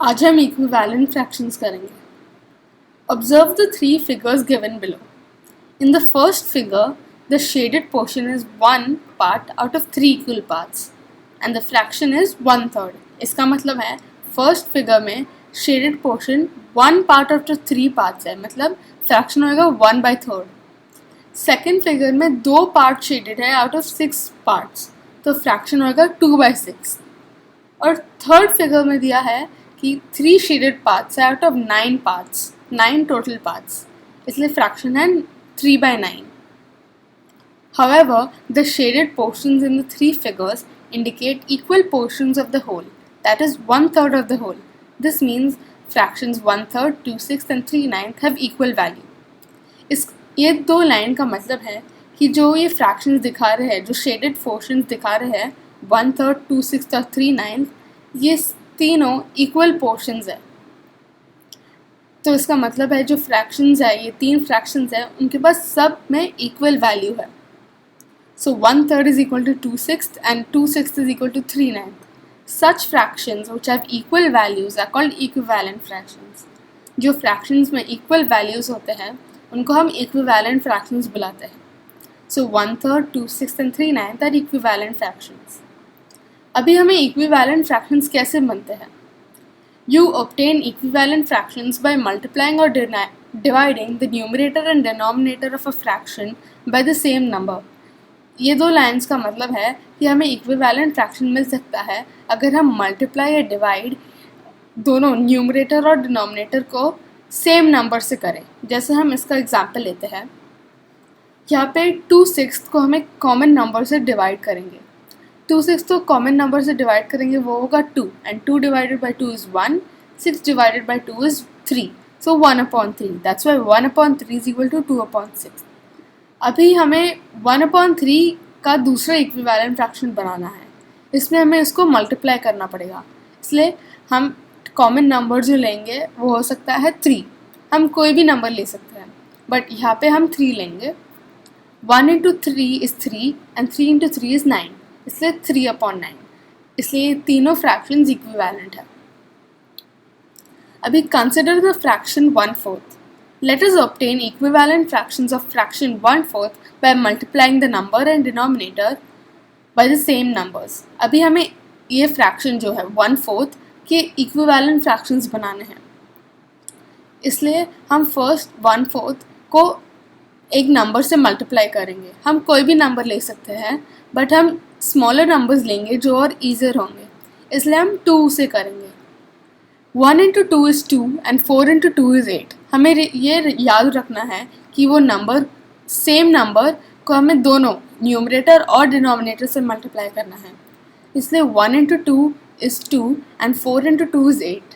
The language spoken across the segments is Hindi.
आज हम इक्विवेलेंट फ्रैक्शंस करेंगे. Observe the three figures given below. In the first figure, the shaded portion is one part out of three equal parts and the fraction is 1/3. इसका मतलब है फर्स्ट फिगर में shaded portion one part of the three parts है, मतलब फ्रैक्शन होएगा 1/3. सेकेंड फिगर में दो पार्ट शेडेड है आउट ऑफ 6 पार्ट्स, तो फ्रैक्शन होएगा 2/6. और थर्ड फिगर में दिया है कि 3 शेडेड पार्ट्स है out of 9 parts, 9 total parts, इसलिए फ्रैक्शन है 3/9. However, the shaded portions in the three figures indicate equal portions of the whole, that is 1/3 of the whole. This means fractions 1/3, 2/6 and 3/9 have equal value. ये दो लाइन का मतलब है कि जो ये फ्रैक्शंस दिखा रहे हैं, जो शेडेड पोर्शंस दिखा रहे हैं 1/3, 2/6 और 3/9, ये तीनों इक्वल पोर्शंस है. तो इसका मतलब है जो फ्रैक्शंस है, ये तीन फ्रैक्शंस है, उनके पास सब में इक्वल वैल्यू है. So 1/3 is equal to 2/6 and 2/6 is equal to 3/9. Such fractions which have equal values are called equivalent fractions. जो fractions में equal values होते हैं उनको हम equivalent fractions बुलाते हैं. So 1/3, 2/6 and 3/9 are equivalent fractions. अभी हमें equivalent fractions कैसे बनते हैं? You obtain equivalent fractions by multiplying or dividing the numerator and denominator of a fraction by the same number. ये दो लाइंस का मतलब है कि हमें इक्विवेलेंट फ्रैक्शन मिल सकता है अगर हम मल्टीप्लाई या डिवाइड दोनों न्यूमरेटर और डिनोमिनेटर को सेम नंबर से करें. जैसे हम इसका एग्जांपल लेते हैं, यहाँ पे 2/6 को हमें कॉमन नंबर से डिवाइड करेंगे. 2/6 को कॉमन नंबर से डिवाइड करेंगे, वो होगा 2 and 2 divided by 2 is 1, 6 divided by 2 is 3, so 1/3. That's why 1/3 is equal to 2/6. अभी हमें 1/3 का दूसरा इक्विवेलेंट फ्रैक्शन बनाना है. इसमें हमें इसको मल्टीप्लाई करना पड़ेगा, इसलिए हम कॉमन नंबर जो लेंगे वो हो सकता है 3. हम कोई भी नंबर ले सकते हैं, बट यहाँ पे हम 3 लेंगे. 1 into 3 is 3 and 3 into 3 is 9, इसलिए 3/9. इसलिए तीनों फ्रैक्शंस इक्विवेलेंट है. अभी consider the fraction 1/4. Let us obtain equivalent fractions of fraction 1/4 by multiplying the number and denominator by the same numbers. अभी हमें ये फ्रैक्शन जो है 1/4 के इक्विवेलेंट फ्रैक्शंस बनाने हैं, इसलिए हम फर्स्ट 1/4 को एक नंबर से मल्टीप्लाई करेंगे. हम कोई भी नंबर ले सकते हैं, बट हम स्मॉलर नंबर्स लेंगे जो और ईजियर होंगे, इसलिए हम 2 से करेंगे. 1 into 2 is 2 and 4 into 2 is 8. हमें ये याद रखना है कि वो नंबर, सेम नंबर को हमें दोनों न्यूमरेटर और डिनोमिनेटर से मल्टीप्लाई करना है, इसलिए 1 into 2 is 2 and 4 into 2 is 8.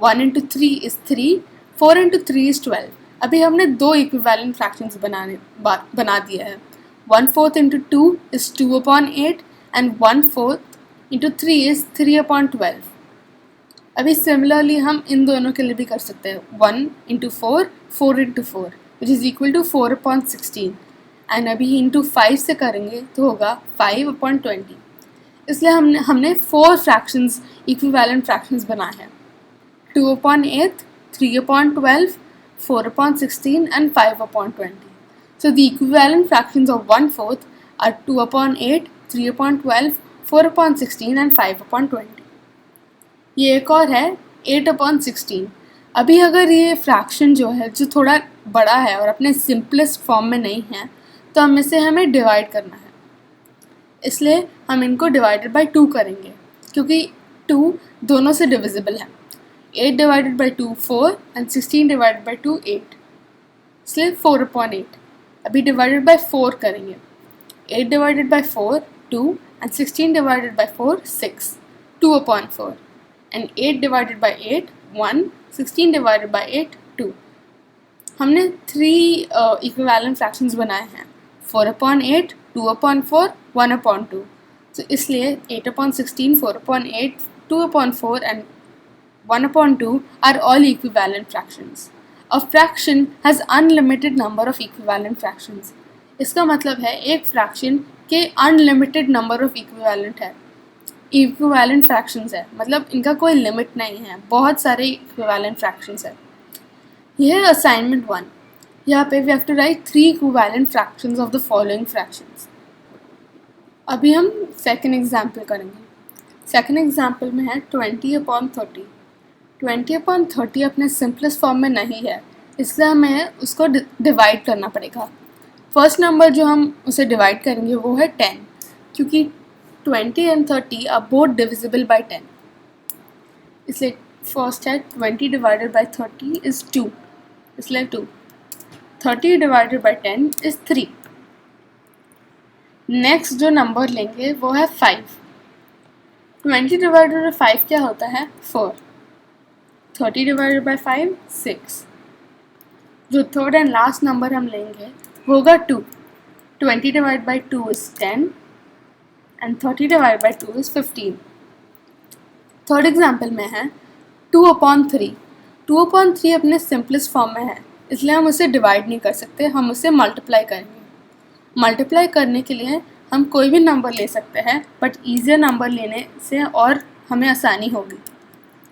1 into 3 is 3, 4 into 3 is 12. अभी हमने दो इक्विवेलेंट फ्रैक्शंस बना दिया है. 1/4 into 2 is 2/8 and 1/4 into 3 is 3/12. अभी सिमिलरली हम इन दोनों के लिए भी कर सकते हैं. 1 into 4, 4 into 4 which is equal to 4/16 and अभी इंटू 5 से करेंगे तो होगा 5/20. इसलिए हमने 4 फ्रैक्शंस इक्विवेलेंट फ्रैक्शंस बनाए हैं. 2/8, 3/12, 4/16 and 5/20. So the equivalent fractions of 1/4 are 2/8, 3/12, 4/16 and 5/20. ये एक और है 8/16. अभी अगर ये फ्रैक्शन जो है जो थोड़ा बड़ा है और अपने सिंपलेस्ट फॉर्म में नहीं है, तो हमें डिवाइड करना है, इसलिए हम इनको डिवाइडेड बाई 2 करेंगे, क्योंकि 2 दोनों से डिविजिबल है. 8 divided by 2 4 and 16 divided by 2 8, इसलिए 4/8. अभी डिवाइडेड बाई 4 करेंगे. 8 divided by 4 2 and 16 divided by 4 6, 2/4. and 8 divided by 8 1, 16 divided by 8 2. हमने 3 इक्विवेलेंट फ्रैक्शंस बनाए हैं, 4/8, 2/4, 1/2. तो इसलिए 8/16, 4/8, 2/4 and 1/2 are all equivalent fractions. A fraction has unlimited number of equivalent fractions. इसका मतलब है एक फ्रैक्शन के अनलिमिटेड नंबर ऑफ इक्विवेलेंट है. इक्विवेलेंट फ्रैक्शंस है, मतलब इनका कोई लिमिट नहीं है, बहुत सारे इक्विवेलेंट फ्रैक्शंस है। ये है असाइनमेंट 1। यहाँ पे we have to write 3 equivalent fractions of the following fractions. अभी हम सेकंड एग्जाम्पल करेंगे। सेकंड एग्जाम्पल में है 20/30। 20/30 अपने सिंपलेस्ट फॉर्म में नहीं है, इसलिए हमें उसको डिवाइड करना पड़ेगा। फर्स्ट नंबर जो हम उसे डिवाइड करेंगे वो है 10, क्योंकि 20 and 30 are both divisible by 10, इसलिए फर्स्ट है 20 डिवाइडेड बाय 30 इज़ 2, इसलिए 2। 30 डिवाइडेड बाय 10 इज़ 3। नेक्स्ट जो नंबर लेंगे वो है 5। 20 डिवाइडेड बाय 5 क्या होता है? 4। 30 डिवाइडेड बाय 5 6। जो थर्ड एंड लास्ट नंबर हम लेंगे वो होगा 2। 20 divide by 2 is 10 and 30 divide by 2 is 15। Third example में है 2/3। 2/3 अपने सिंपलेस्ट फॉर्म में है, इसलिए हम उसे डिवाइड नहीं कर सकते, हम उसे मल्टीप्लाई करेंगे। मल्टीप्लाई करने के लिए हम कोई भी नंबर ले सकते हैं, बट ईजियर नंबर लेने से और हमें आसानी होगी,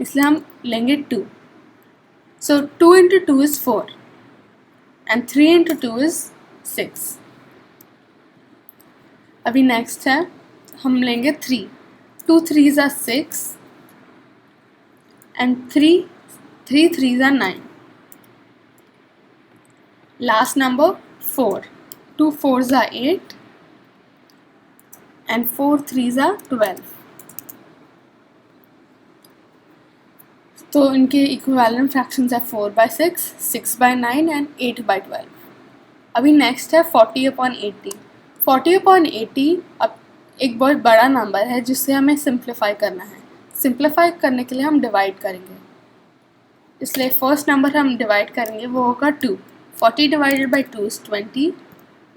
इसलिए हम लेंगे 2। सो 2 into 2 is 4 and 3 into 2 is 6। अभी नेक्स्ट है हम लेंगे 3। 2 3s are 6 and 3 3s are 9। Last number 4। 2 4s are 8 and 4 3s are 12। तो इनके इक्विवेलेंट फ्रैक्शंस है 4/6, 6/9 एंड 8/12। अभी नेक्स्ट है 40/80। 40/80 अब एक बहुत बड़ा नंबर है जिससे हमें सिंप्लीफाई करना है। सिंप्लीफाई करने के लिए हम डिवाइड करेंगे, इसलिए फर्स्ट नंबर हम डिवाइड करेंगे वो होगा 2। 40 divided by 2 is 20।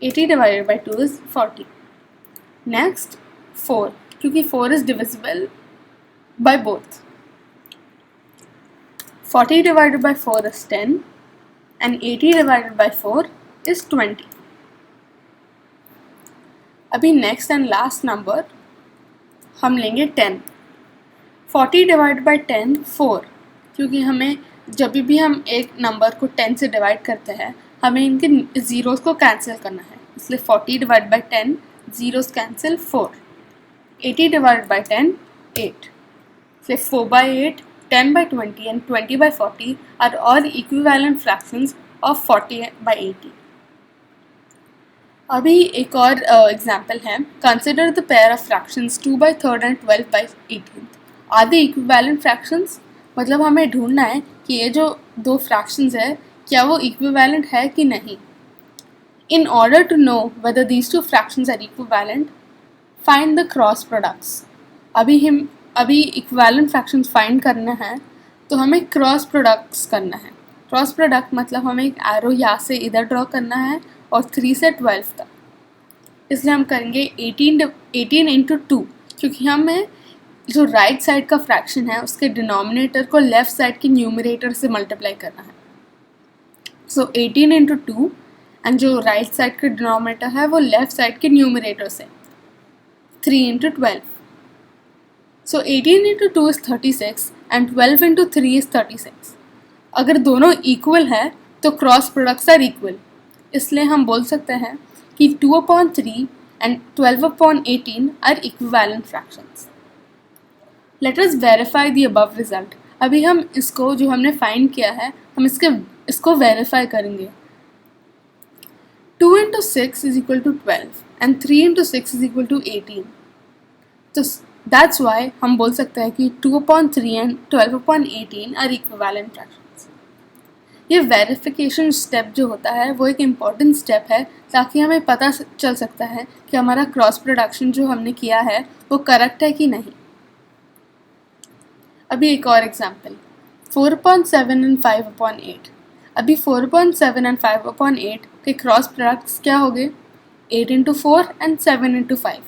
80 divided by 2 is 40। Next 4, क्योंकि 4 is divisible by both. 40 divided by 4 is 10 and 80 divided by 4 is 20। अभी नेक्स्ट एंड लास्ट नंबर हम लेंगे 10। 40 divided by 10 4, क्योंकि हमें जब भी हम एक नंबर को 10 से डिवाइड करते हैं हमें इनके ज़ीरोज़ को कैंसिल करना है, इसलिए 40 divided by 10 zeros cancel 4। 80 divided by 10 8, इसलिए 4/8, 10/20 and 20/40 are all equivalent fractions of 40/80। अभी एक और एग्जाम्पल है, consider the pair of fractions 2/3 and 12/18। Are they equivalent fractions, मतलब हमें ढूंढना है कि ये जो दो फ्रैक्शंस है क्या वो इक्विवेलेंट है कि नहीं। In order to know whether these two fractions are equivalent, find the cross products. अभी इक्विवेलेंट फ्रैक्शंस फाइंड करना है तो हमें क्रॉस प्रोडक्ट्स करना है। क्रॉस प्रोडक्ट मतलब हमें एक एरो यहाँ से इधर ड्रॉ करना है और 3 से 12 तक, इसलिए हम करेंगे 18 into 2, क्योंकि हमें जो राइट साइड का फ्रैक्शन है उसके डिनोमिनेटर को लेफ़्ट साइड के न्यूमरेटर से मल्टीप्लाई करना है। सो 18 into 2 एंड जो राइट साइड का डिनोमिनेटर है वो लेफ़्ट साइड के न्यूमरेटर से 3 into 12। So 18 into 2 is 36 and 12 into 3 is 36। अगर दोनों इक्वल है तो क्रॉस प्रोडक्ट्स आर इक्वल, इसलिए हम बोल सकते हैं कि 2/3 and 12/18 are equivalent fractions. Let us verify the above result. अभी हम इसको जो हमने फाइंड किया है हम इसको वेरीफाई करेंगे। 2 into 6 is equal to 12 and 3 into 6 is equal to 18। तो दैट्स वाई हम बोल सकते हैं कि 2/3 and 12/18 आर इक्विवेलेंट फ्रैक्शंस। ये वेरिफिकेशन स्टेप जो होता है वो एक इम्पॉर्टेंट स्टेप है, ताकि हमें पता चल सकता है कि हमारा क्रॉस प्रोडक्शन जो हमने किया है वो करेक्ट है कि नहीं। अभी एक और एग्जांपल 4/7 and 5/8। अभी 4/7 and 5/8 के क्रॉस प्रोडक्ट्स क्या हो गए? 8 into 4 and 7 into 5।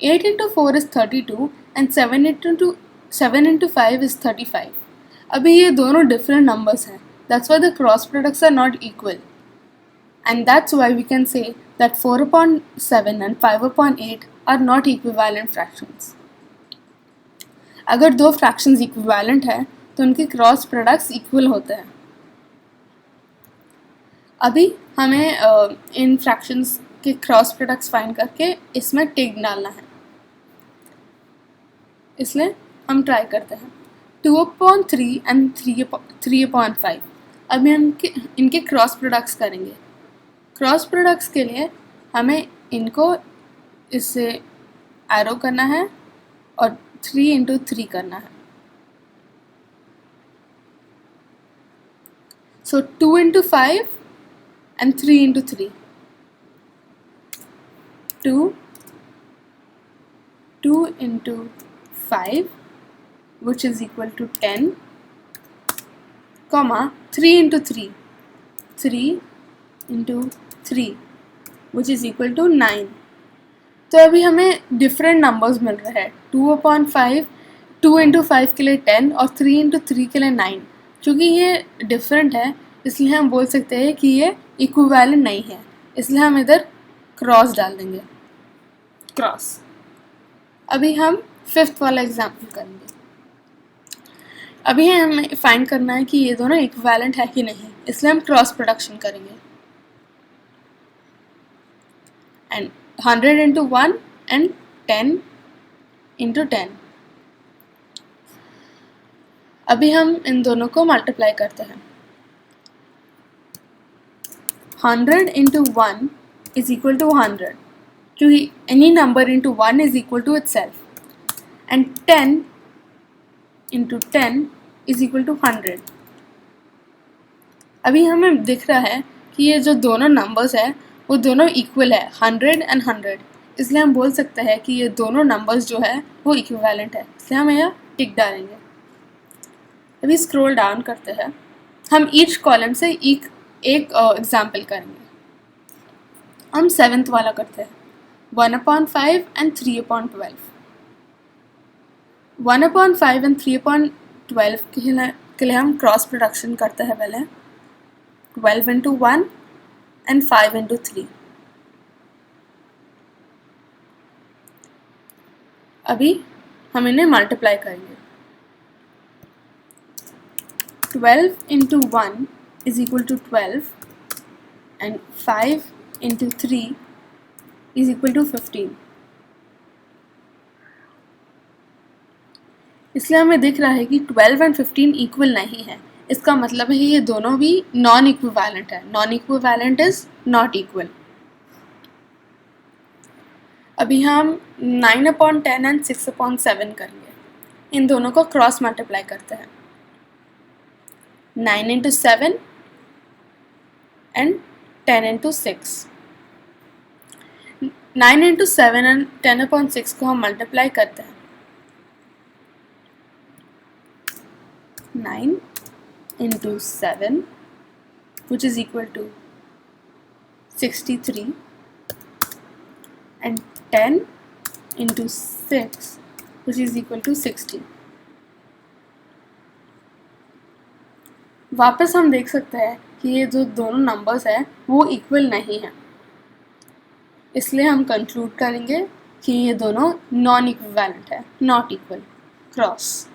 8 into 4 is 32 and 7 into 5 is 35। अभी ये दोनों डिफरेंट नंबर्स हैं, that's why the cross products are not equal, and that's why we can say that 4/7 and 5/8 are not equivalent fractions। अगर दो फ्रैक्शंस इक्विवेलेंट है तो उनके क्रॉस प्रोडक्ट्स इक्वल होते हैं। अभी हमें इन फ्रैक्शंस के क्रॉस प्रोडक्ट्स फाइंड करके इसमें टिक डालना है, इसलिए हम ट्राई करते हैं। 2/3 एंड 3/5। अभी हम इनके क्रॉस प्रोडक्ट्स करेंगे। क्रॉस प्रोडक्ट्स के लिए हमें इनको इससे एरो करना है और 3 × 3 करना है। सो 2 × 5 and 3 × 3. 2 × 5, which is equal to 10, comma 3 × 3. 3 × 3, which is equal to 9. तो अभी हमें डिफरेंट नंबर्स मिल रहे हैं। 2/5 2 × 5 के लिए 10 और 3 × 3 के लिए 9। क्योंकि ये डिफरेंट है इसलिए हम बोल सकते हैं कि ये इक्विवेलेंट नहीं है, इसलिए हम इधर क्रॉस डाल देंगे, क्रॉस। अभी हम 5th वाला एग्जाम्पल करेंगे। अभी हमें फाइंड करना है कि ये दोनों इक्विवेलेंट है कि नहीं, इसलिए हम क्रॉस प्रोडक्शन करेंगे। And 100 × 1 and 10 × 10। अभी हम इन दोनों को मल्टीप्लाई करते हैं। 100 × 1 is equal to 100, क्योंकि any number into 1 is equal to itself, and 10 × 10 is equal to 100। अभी हमें दिख रहा है कि ये जो दोनों नंबर्स है वो दोनों इक्वल है, 100 and 100, इसलिए हम बोल सकते हैं कि ये दोनों नंबर्स जो है वो इक्विवेलेंट है, इसलिए हम यहाँ टिक डालेंगे। अभी स्क्रॉल डाउन करते हैं। हम ईच कॉलम से एक एग्जाम्पल करेंगे। हम 7th वाला करते हैं। 1/5 and 3/12। 1/5 and 3/12 के लिए हम क्रॉस प्रोडक्शन करते हैं पहले। 12 × 1 and 5 × 3। अभी हम इन्हें मल्टीप्लाई करेंगे। 12 × 1 is equal to 12 and 5 × 3 is equal to 15। इसलिए हमें दिख रहा है कि 12 and 15 इक्वल नहीं है, इसका मतलब है ये दोनों भी नॉन इक्विवेलेंट है। Non equivalent is not equal. अभी हम 9/10 and 6/7 करेंगे। इन दोनों को क्रॉस मल्टीप्लाई करते हैं। 9 × 7 and 10 × 6। 9 × 7 and 10/6 को हम मल्टीप्लाई करते हैं। 9 × 7, which is equal to 63, and 10 × 6, which is equal to 60। वापस हम देख सकते हैं कि ये जो दोनों नंबर्स हैं वो इक्वल नहीं है, इसलिए हम कंक्लूड करेंगे कि ये दोनों नॉन इक्विवेलेंट है, नॉट इक्वल, क्रॉस।